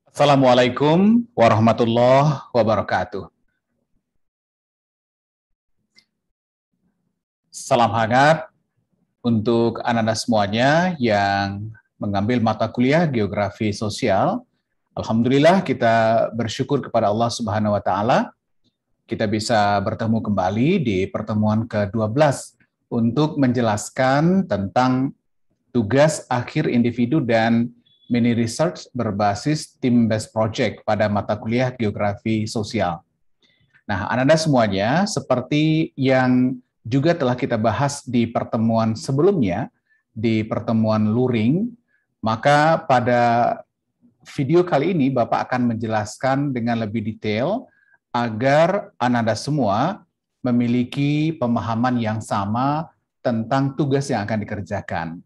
Assalamualaikum warahmatullahi wabarakatuh. Salam hangat untuk anak-anak semuanya yang mengambil mata kuliah Geografi Sosial. Alhamdulillah kita bersyukur kepada Allah Subhanahu wa taala kita bisa bertemu kembali di pertemuan ke-12 untuk menjelaskan tentang tugas akhir individu dan mini research berbasis team-based project pada mata kuliah Geografi Sosial. Nah, anak-anak semuanya, seperti yang juga telah kita bahas di pertemuan sebelumnya, di pertemuan luring, maka pada video kali ini Bapak akan menjelaskan dengan lebih detail agar anak-anak semua memiliki pemahaman yang sama tentang tugas yang akan dikerjakan.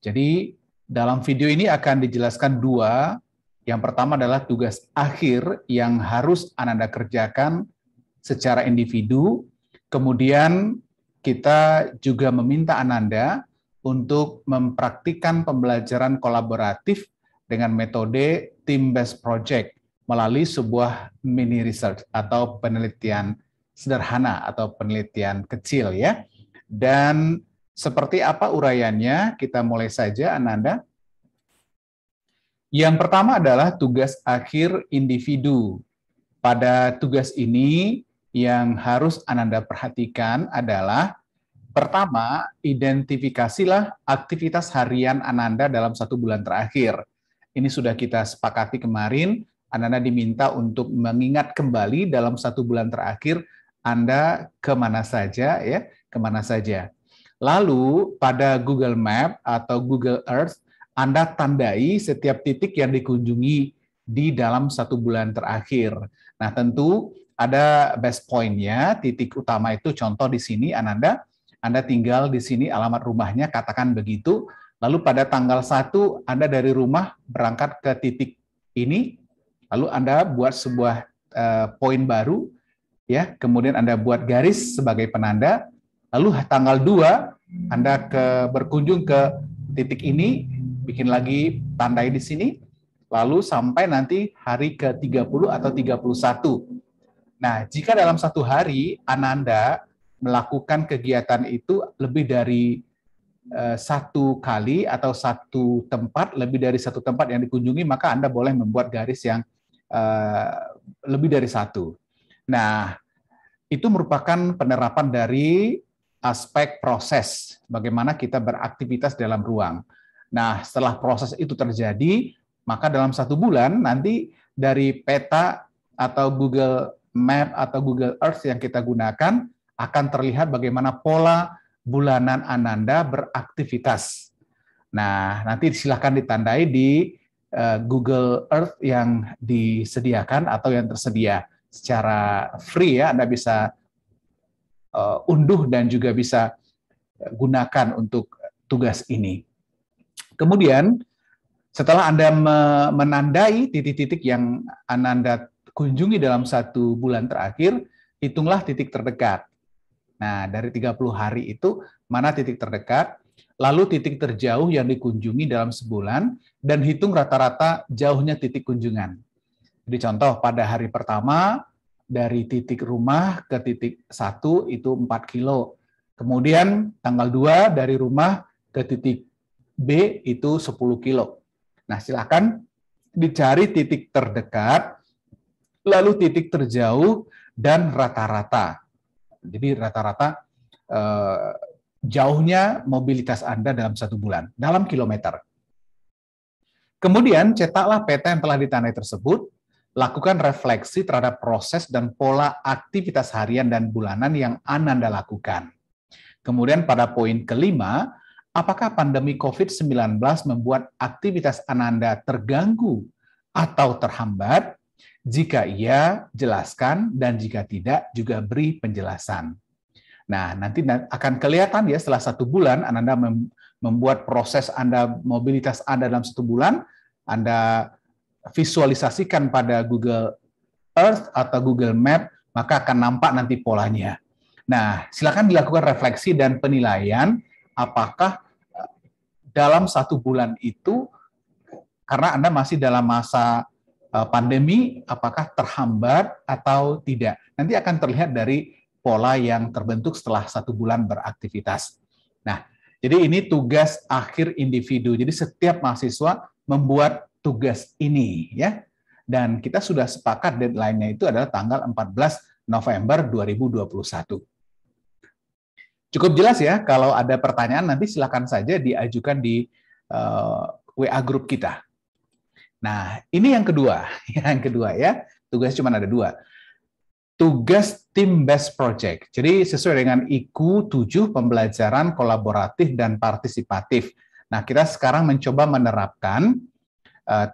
Jadi dalam video ini akan dijelaskan dua. Yang pertama adalah tugas akhir yang harus Anda kerjakan secara individu. Kemudian kita juga meminta Anda untuk mempraktikkan pembelajaran kolaboratif dengan metode team-based project melalui sebuah mini research atau penelitian sederhana atau penelitian kecil ya. Dan seperti apa uraiannya? Kita mulai saja, Ananda. Yang pertama adalah tugas akhir individu. Pada tugas ini yang harus Ananda perhatikan adalah pertama, identifikasilah aktivitas harian Ananda dalam 1 bulan terakhir. Ini sudah kita sepakati kemarin, Ananda diminta untuk mengingat kembali dalam 1 bulan terakhir Anda kemana saja ya, kemana saja. Lalu pada Google Map atau Google Earth, Anda tandai setiap titik yang dikunjungi di dalam 1 bulan terakhir. Nah, tentu ada best point-nya, titik utama itu contoh di sini Anda tinggal di sini alamat rumahnya, katakan begitu. Lalu pada tanggal 1 Anda dari rumah berangkat ke titik ini, lalu Anda buat sebuah poin baru, ya. Kemudian Anda buat garis sebagai penanda. Lalu tanggal 2 Anda berkunjung ke titik ini, bikin lagi tandai di sini, lalu sampai nanti hari ke-30 atau 31. Nah, jika dalam 1 hari Ananda melakukan kegiatan itu lebih dari 1 kali atau 1 tempat, lebih dari 1 tempat yang dikunjungi, maka Anda boleh membuat garis yang lebih dari 1. Nah, itu merupakan penerapan dari aspek proses, bagaimana kita beraktivitas dalam ruang. Nah, setelah proses itu terjadi, maka dalam 1 bulan nanti dari peta atau Google Map atau Google Earth yang kita gunakan akan terlihat bagaimana pola bulanan Ananda beraktivitas. Nah, nanti silakan ditandai di Google Earth yang disediakan atau yang tersedia secara free ya, Anda bisa unduh dan juga bisa gunakan untuk tugas ini. Kemudian setelah Anda menandai titik-titik yang Anda kunjungi dalam 1 bulan terakhir, hitunglah titik terdekat. Nah, dari 30 hari itu mana titik terdekat, lalu titik terjauh yang dikunjungi dalam sebulan, dan hitung rata-rata jauhnya titik kunjungan. Jadi contoh pada hari pertama, dari titik rumah ke titik 1 itu 4 kilo. Kemudian tanggal 2 dari rumah ke titik B itu 10 kilo. Nah, silakan dicari titik terdekat, lalu titik terjauh, dan rata-rata. Jadi rata-rata jauhnya mobilitas Anda dalam 1 bulan, dalam kilometer. Kemudian cetaklah peta yang telah ditandai tersebut, lakukan refleksi terhadap proses dan pola aktivitas harian dan bulanan yang Anda lakukan. Kemudian pada poin kelima, apakah pandemi COVID-19 membuat aktivitas Anda terganggu atau terhambat? Jika iya, jelaskan, dan jika tidak, juga beri penjelasan. Nah, nanti akan kelihatan ya setelah 1 bulan Anda membuat proses Anda, mobilitas Anda dalam 1 bulan, Anda visualisasikan pada Google Earth atau Google Map, maka akan nampak nanti polanya. Nah, silakan dilakukan refleksi dan penilaian apakah dalam 1 bulan itu, karena Anda masih dalam masa pandemi apakah terhambat atau tidak. Nanti akan terlihat dari pola yang terbentuk setelah 1 bulan beraktivitas. Nah, jadi ini tugas akhir individu. Jadi setiap mahasiswa membuat tugas ini, ya. Dan kita sudah sepakat deadline-nya itu adalah tanggal 14 November 2021. Cukup jelas ya, kalau ada pertanyaan nanti silakan saja diajukan di WA grup kita. Nah, ini yang kedua. Yang kedua ya, tugas cuma ada 2. Tugas Team Based Project. Jadi sesuai dengan IQ 7, pembelajaran kolaboratif dan partisipatif. Nah, kita sekarang mencoba menerapkan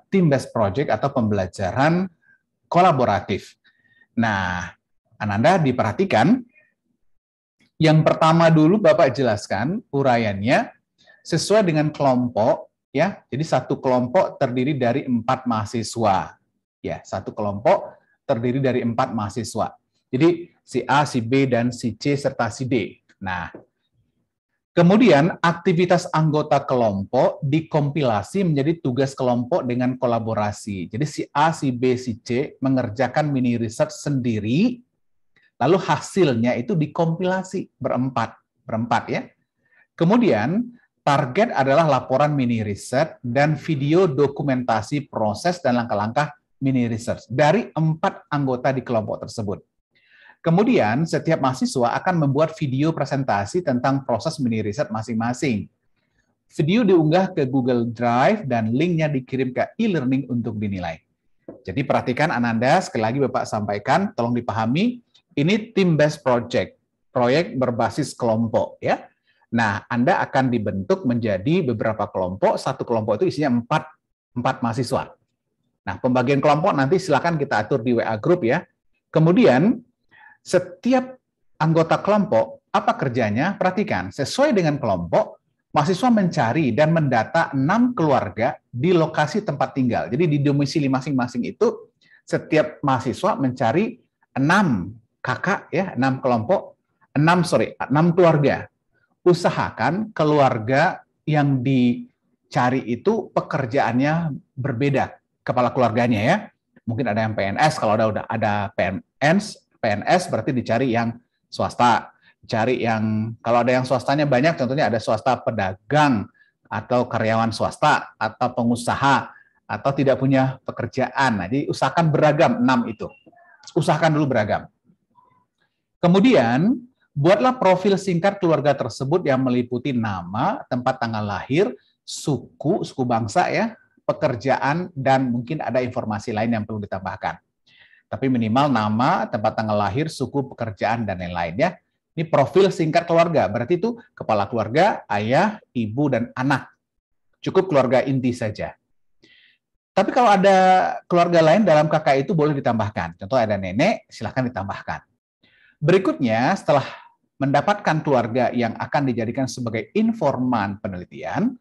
Team Based Project atau pembelajaran kolaboratif. Nah, Ananda diperhatikan, yang pertama dulu Bapak jelaskan uraiannya sesuai dengan kelompok, ya. Jadi satu kelompok terdiri dari 4 mahasiswa. Ya, satu kelompok terdiri dari 4 mahasiswa. Jadi si A, si B, dan si C serta si D. Nah, kemudian aktivitas anggota kelompok dikompilasi menjadi tugas kelompok dengan kolaborasi. Jadi si A, si B, si C mengerjakan mini research sendiri, lalu hasilnya itu dikompilasi berempat ya. Kemudian target adalah laporan mini research dan video dokumentasi proses dan langkah-langkah mini research dari 4 anggota di kelompok tersebut. Kemudian setiap mahasiswa akan membuat video presentasi tentang proses mini research masing-masing. Video diunggah ke Google Drive dan linknya dikirim ke e-learning untuk dinilai. Jadi perhatikan Ananda, sekali lagi Bapak sampaikan, tolong dipahami, ini team based project, proyek berbasis kelompok ya. Nah, Anda akan dibentuk menjadi beberapa kelompok, satu kelompok itu isinya 4 mahasiswa. Nah, pembagian kelompok nanti silakan kita atur di WA group ya. Kemudian setiap anggota kelompok apa kerjanya? Perhatikan, sesuai dengan kelompok, mahasiswa mencari dan mendata 6 keluarga di lokasi tempat tinggal. Jadi di domisili masing-masing itu setiap mahasiswa mencari 6 kakak ya, 6 kelompok, 6 keluarga. Usahakan keluarga yang dicari itu pekerjaannya berbeda, kepala keluarganya ya. Mungkin ada yang PNS, kalau ada PNS berarti dicari yang swasta. Cari yang, kalau ada yang swastanya banyak, contohnya ada swasta pedagang, atau karyawan swasta, atau pengusaha, atau tidak punya pekerjaan. Nah, jadi usahakan beragam, 6 itu. Usahakan dulu beragam. Kemudian, buatlah profil singkat keluarga tersebut yang meliputi nama, tempat tanggal lahir, suku bangsa ya, pekerjaan, dan mungkin ada informasi lain yang perlu ditambahkan. Tapi minimal nama, tempat tanggal lahir, suku, pekerjaan, dan lain-lain ya. Ini profil singkat keluarga, berarti itu kepala keluarga, ayah, ibu, dan anak. Cukup keluarga inti saja. Tapi kalau ada keluarga lain dalam kakak itu boleh ditambahkan. Contoh ada nenek, silahkan ditambahkan. Berikutnya, setelah mendapatkan keluarga yang akan dijadikan sebagai informan penelitian,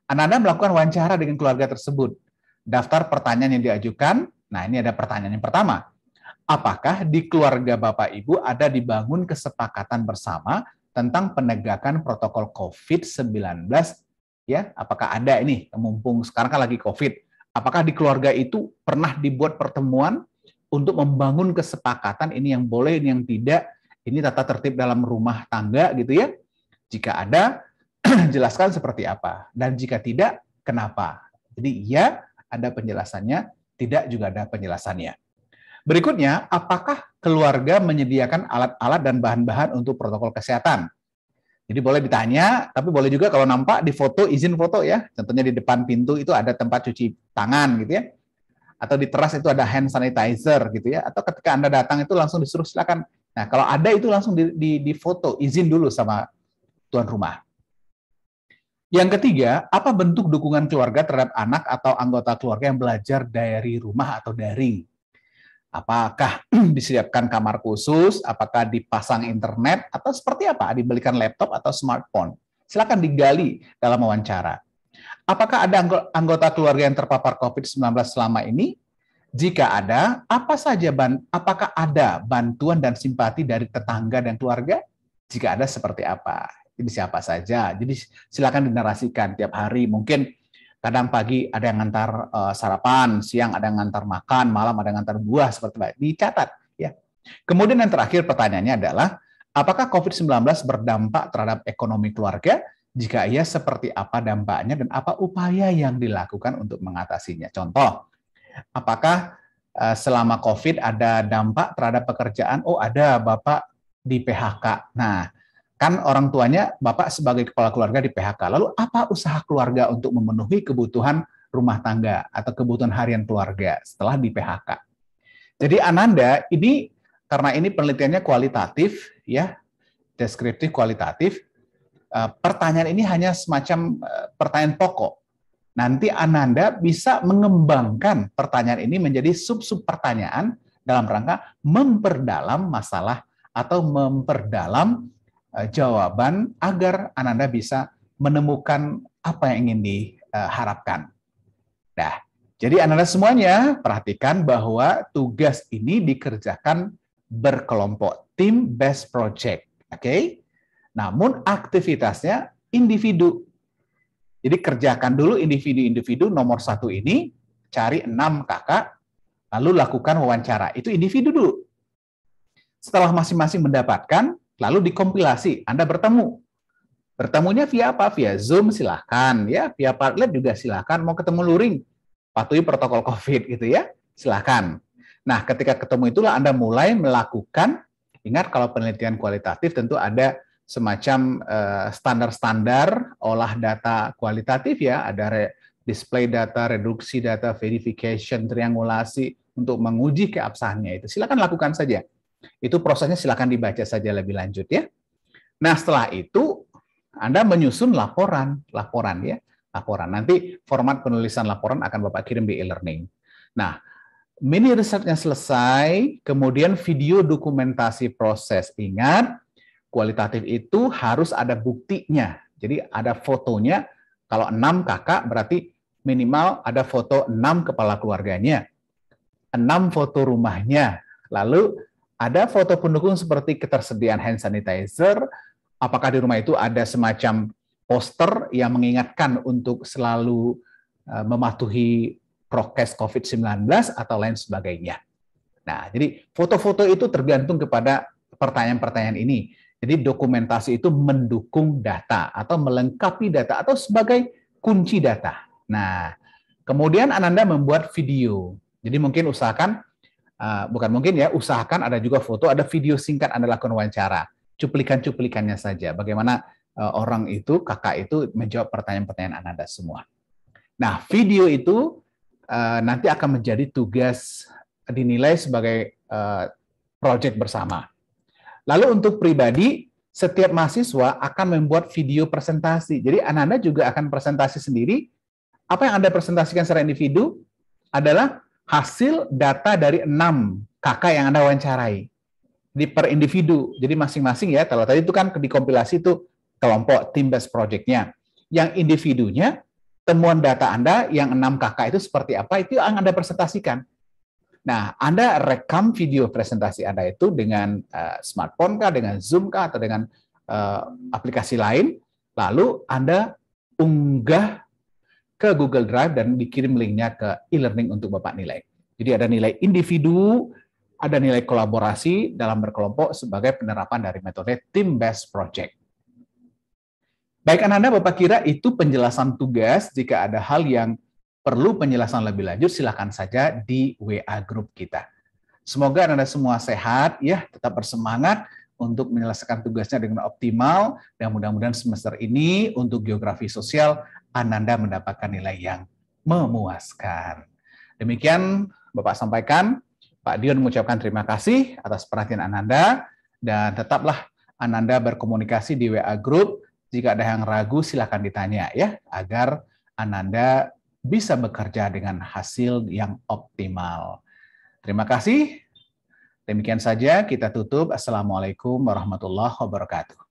Anda melakukan wawancara dengan keluarga tersebut. Daftar pertanyaan yang diajukan. Nah, ini ada pertanyaan yang pertama. Apakah di keluarga Bapak Ibu ada dibangun kesepakatan bersama tentang penegakan protokol COVID-19? Ya, apakah ada ini, mumpung sekarang kan lagi COVID, apakah di keluarga itu pernah dibuat pertemuan untuk membangun kesepakatan ini yang boleh, ini yang tidak, ini tata tertib dalam rumah tangga gitu ya? Jika ada, jelaskan seperti apa. Dan jika tidak, kenapa? Jadi ya, ada penjelasannya, tidak juga ada penjelasannya. Berikutnya, apakah keluarga menyediakan alat-alat dan bahan-bahan untuk protokol kesehatan? Jadi boleh ditanya, tapi boleh juga kalau nampak di foto, izin foto ya. Contohnya di depan pintu itu ada tempat cuci tangan gitu ya. Atau di teras itu ada hand sanitizer gitu ya. Atau ketika Anda datang itu langsung disuruh silakan. Nah, kalau ada itu langsung di foto, izin dulu sama tuan rumah. Yang ketiga, apa bentuk dukungan keluarga terhadap anak atau anggota keluarga yang belajar dari rumah atau daring? Apakah disediakan kamar khusus, apakah dipasang internet, atau seperti apa? Dibelikan laptop atau smartphone? Silakan digali dalam wawancara. Apakah ada anggota keluarga yang terpapar COVID-19 selama ini? Jika ada, apakah ada bantuan dan simpati dari tetangga dan keluarga? Jika ada, seperti apa? Jadi siapa saja? Jadi silakan dinarasikan tiap hari. Mungkin Kadang pagi ada yang ngantar sarapan, siang ada yang ngantar makan, malam ada yang ngantar buah, seperti itu. Dicatat. Ya. Kemudian yang terakhir pertanyaannya adalah, apakah COVID-19 berdampak terhadap ekonomi keluarga? Jika iya, seperti apa dampaknya dan apa upaya yang dilakukan untuk mengatasinya? Contoh, apakah selama COVID ada dampak terhadap pekerjaan? Oh, ada, Bapak di PHK. Nah, kan orang tuanya Bapak sebagai kepala keluarga di PHK. Lalu apa usaha keluarga untuk memenuhi kebutuhan rumah tangga atau kebutuhan harian keluarga setelah di PHK? Jadi Ananda, ini karena ini penelitiannya kualitatif, ya, deskriptif kualitatif, pertanyaan ini hanya semacam pertanyaan pokok. Nanti Ananda bisa mengembangkan pertanyaan ini menjadi sub-sub pertanyaan dalam rangka memperdalam masalah atau memperdalam jawaban agar Ananda bisa menemukan apa yang ingin diharapkan. Nah, jadi Ananda semuanya perhatikan bahwa tugas ini dikerjakan berkelompok, team-based project. Oke? Namun aktivitasnya individu. Jadi kerjakan dulu individu-individu nomor 1 ini, cari 6 kakak, lalu lakukan wawancara. Itu individu dulu. Setelah masing-masing mendapatkan, lalu dikompilasi. Anda bertemu. Bertemunya via apa? Via Zoom silahkan. Ya, via Padlet juga silahkan. Mau ketemu luring, patuhi protokol COVID gitu ya, silahkan. Nah, ketika ketemu itulah Anda mulai melakukan, ingat kalau penelitian kualitatif tentu ada semacam standar-standar olah data kualitatif ya, ada display data, reduksi data, verification, triangulasi untuk menguji keabsahannya itu. Silakan lakukan saja. Itu prosesnya silakan dibaca saja lebih lanjut ya. Nah, setelah itu Anda menyusun laporan ya, laporan. Nanti format penulisan laporan akan Bapak kirim di e-learning. Nah, mini risetnya selesai, kemudian video dokumentasi proses. Ingat, kualitatif itu harus ada buktinya. Jadi ada fotonya, kalau 6 kakak berarti minimal ada foto 6 kepala keluarganya, 6 foto rumahnya, lalu ada foto pendukung seperti ketersediaan hand sanitizer, apakah di rumah itu ada semacam poster yang mengingatkan untuk selalu mematuhi prokes COVID-19 atau lain sebagainya. Nah, jadi foto-foto itu tergantung kepada pertanyaan-pertanyaan ini. Jadi dokumentasi itu mendukung data atau melengkapi data atau sebagai kunci data. Nah, kemudian Ananda membuat video. Jadi mungkin usahakan, bukan mungkin ya, usahakan ada juga foto, ada video singkat Anda lakukan wawancara. Cuplikan-cuplikannya saja. Bagaimana orang itu, kakak itu menjawab pertanyaan-pertanyaan Ananda semua. Nah, video itu nanti akan menjadi tugas dinilai sebagai proyek bersama. Lalu untuk pribadi, setiap mahasiswa akan membuat video presentasi. Jadi Ananda juga akan presentasi sendiri. Apa yang Anda presentasikan secara individu adalah hasil data dari 6 kakak yang Anda wawancarai. Di per individu. Jadi masing-masing ya, kalau tadi itu kan dikompilasi itu kelompok, team-based project-nya. Yang individunya, temuan data Anda yang 6 kakak itu seperti apa, itu yang Anda presentasikan. Nah, Anda rekam video presentasi Anda itu dengan smartphone kah, dengan Zoom kah, atau dengan aplikasi lain, lalu Anda unggah ke Google Drive dan dikirim linknya ke e-learning untuk Bapak nilai. Jadi ada nilai individu, ada nilai kolaborasi dalam berkelompok sebagai penerapan dari metode team-based project. Baik Ananda, Bapak kira itu penjelasan tugas. Jika ada hal yang perlu penjelasan lebih lanjut, silakan saja di WA grup kita. Semoga Anda semua sehat, ya, tetap bersemangat untuk menyelesaikan tugasnya dengan optimal, dan mudah-mudahan semester ini untuk geografi sosial, Ananda mendapatkan nilai yang memuaskan. Demikian Bapak sampaikan, Pak Dion mengucapkan terima kasih atas perhatian Ananda, dan tetaplah Ananda berkomunikasi di WA grup. Jika ada yang ragu, silakan ditanya ya, agar Ananda bisa bekerja dengan hasil yang optimal. Terima kasih. Demikian saja kita tutup. Assalamualaikum warahmatullahi wabarakatuh.